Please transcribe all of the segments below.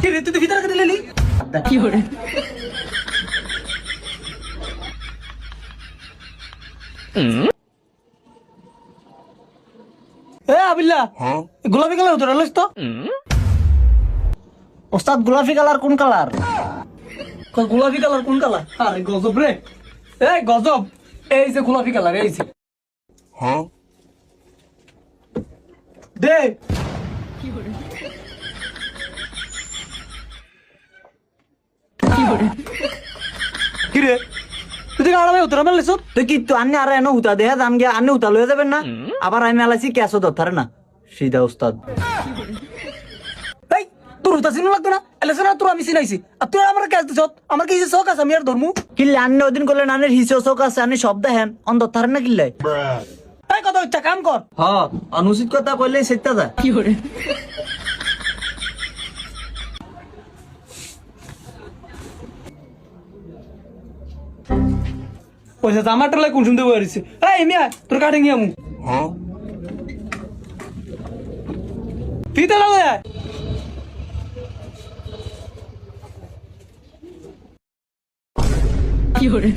কি রে তুই ভিতরে কেটে লেলি কি করে এ আবিল্লা গোলাপি কালার উতরে লইছ তো ওস্তাদ গোলাপি কালার কোন কালার? গোলাপি কালার কোন কালার? আরে গজব রে, এই গজব। এই যে গোলাপি কালার, এই যে দে কি রে তুই গাড়া উতরে মেলেছ? তুই কি তো আন্নে আর এনে হুতা দেয়া দাম গিয়া আন্নে হুতা লয়ে যাবেন না? আবার আমি আলাইছি ক্যাশও ধরতারে না সিধা ওস্তাদ। এই তোর হুতা চিনো লাগতো না? এলেছ না তোর আমি চিনাইছি, আর তুই আমার ক্যাশ দিছ। আমার কি শখ আছে আমি আর ধর্মু? কিল্লে আন্নে ওদিন করলেন আন্নের হিসেও চোখ আছে আন্নে সব দেখেন অন ধরতারে না কিল্লে? এই কথা হচ্ছে কাম কর। হ্যাঁ অনুচিত কথা কইলে সেটা যা কি করে পয়সা জামাটার লাই কোন শুনতে পারিস? এই মিয়া তোর কাটে গিয়ে আমু ফিতে লাগে কি করে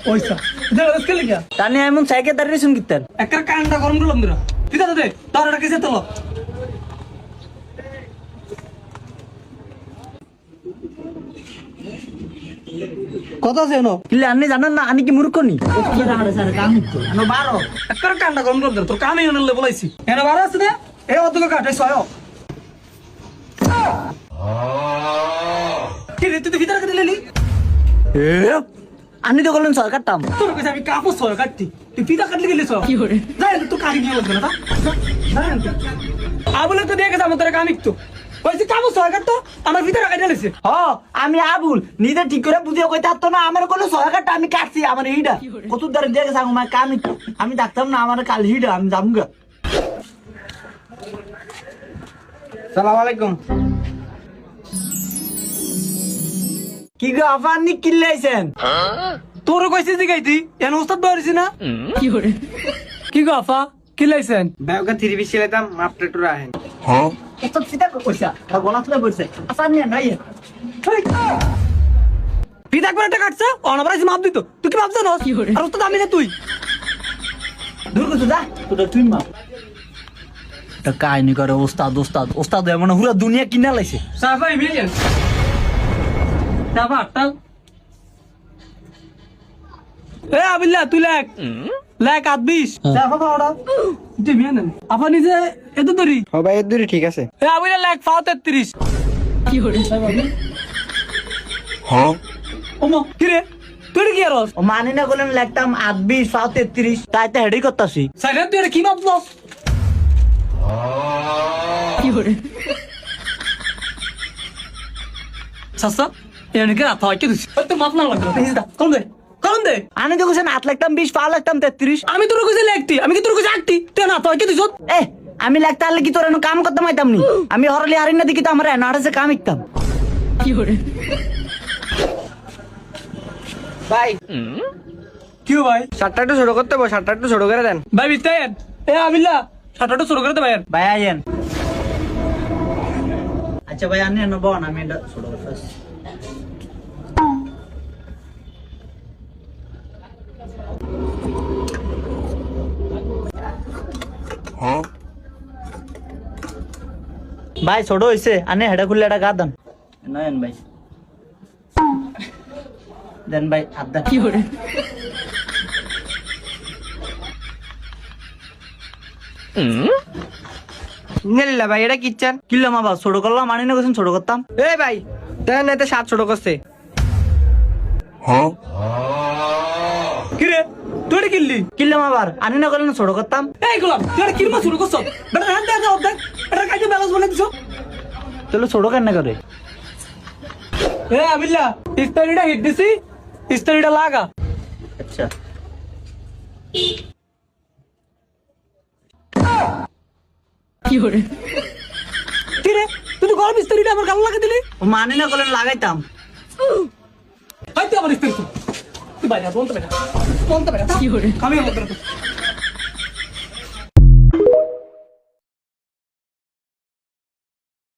পয়সা দে স্কেল লিখা তানে এমন সাইকেল দাঁড়িয়ে শুন কিতেন একটা কান্ডা গরম দিলাম দিরা ফিতে দে তোর এটা কিসে তোলো কত আছে নো কিল্লে আন্নে জানেন না আমি কি মূর্খ নি একটা কান্ডা গরম দিলাম দিরা তোর কামে এনে বলাইছি এনে বারো আছে দে এই অতকে কাটে ছয় কি রে তুই ভিতরে কেটে লেলি? আন্নি তো করলেন সরকারটাম তোর কাছে আমি কাপড় ছয় কাটতি তুই ফিতা কাটলি গেলি ছয় কি করে যাই তোর কারি নিয়ে বলবে না আবুলে তো দেখে যাবো তোর কামিক তো বলছি কাপড় ছয় কাটতো আমার ভিতরে কাটে লেছে। হ আমি আবুল নিজে ঠিক করে বুঝিয়ে কইতে পারতো না আমার কোনো সরকারটা আমি কাটছি আমার এইটা কত দ্বারা দেখে যাবো আমার কামিক আমি ডাকতাম না আমার কাল হিটা আমি যাবো সালাম আলাইকুম। কি গো আফা আপনি কিল্লাইছেন? তোর কইছি জিগাইতি এন ওস্তাদ বাড়িছি না কি করে কি গো আফা কি লাইছেন? ব্যাগটা 3 পিস ছিলাম মাপটা টুরা আহেন এত সিধা কইছা আর গলা তুলে পড়ছে আসান নিয়ে নাই ফিতা করে একটা কাটছে অনবরাইছি মাপ দিত তুই কি মাপ জানোস? আর ওস্তাদ আমি না তুই দূর করতে যা তোটা তুই মা এটা কাহিনী করে ওস্তাদ ওস্তাদ ওস্তাদ এমন পুরো দুনিয়া কিনা লাইছে সাফাই মিলিয়ন সাফা টাল এ আবিল্লা তুই লেখ লেখ 20 সাফা পাওড়া যে মিয়ান আপা নিজে এত দরি ও ভাই এর দূরে ঠিক আছে এ আবিল্লা লেখ 33 কি করে ওমা কি রে তুই কি আরস ও মানি না বলেন লাগতাম 28 33 তাই তো হেডি করতাছি সাইরা তুই এটা কি মাপছস? কি করে সাসা এনে কে আতা কি দিছিস তোর মাপ না লাগলো কোন দে কোন দে আমি তো কইছেন 8 লাগতাম 20 পা লাগতাম 33 আমি তোর কইছি লেখতি আমি কি তোর কইছি আটটি তুই না তুই কি দিছস? এ আমি লাগতে আলে কি তোর এনে কাম করতে মাইতাম নি আমি হরলি হারিন না দেখি তো আমার এনাড়ে কাম ইকতাম কি করে ভাই কি ভাই শার্টটা একটু ছোট করতে বল শার্টটা একটু ছোট করে দেন ভাই বিতায়েন এ আবিল্লা শাটাটা শুরু করে দে ভাই ভাই আইয়েন আচ্ছা ভাই আনি নেব না আমি এটা ছোট করতেছি ভাই ছোট হইছে আনে হেডা খুললে এটা গা দেন নয়ন ভাই দেন ভাই আদা কি করে নেলিলা ভাই এটা কিচ্ছেন কিল্লাম আবার ছোট করলাম আনি না কইছেন ছোট করতাম এ ভাই দেন এতে 7 ছোট করছে কি রে তুই এটা কিনলি কিল্লাম আবার আনি না করলেন ছোট করতাম এই গোলাম তুই এটা কিনবা শুরু করছ বেটা হ্যাঁ দে দে এটা কাজে ব্যালেন্স বলে দিছ তাহলে ছোট কেন করে এ আবিল্লা ইস্তারিটা হিট দিছি ইস্তারিটা লাগা আচ্ছা কি করে কি রে তুই তো গরম ইস্তারিটা আমার গাল লাগা দিলি ও মানি না করলেন লাগাইতাম হাই তুই আমার ইস্তারি তুই বাইরে বলতে বেটা কি করে আমি আমার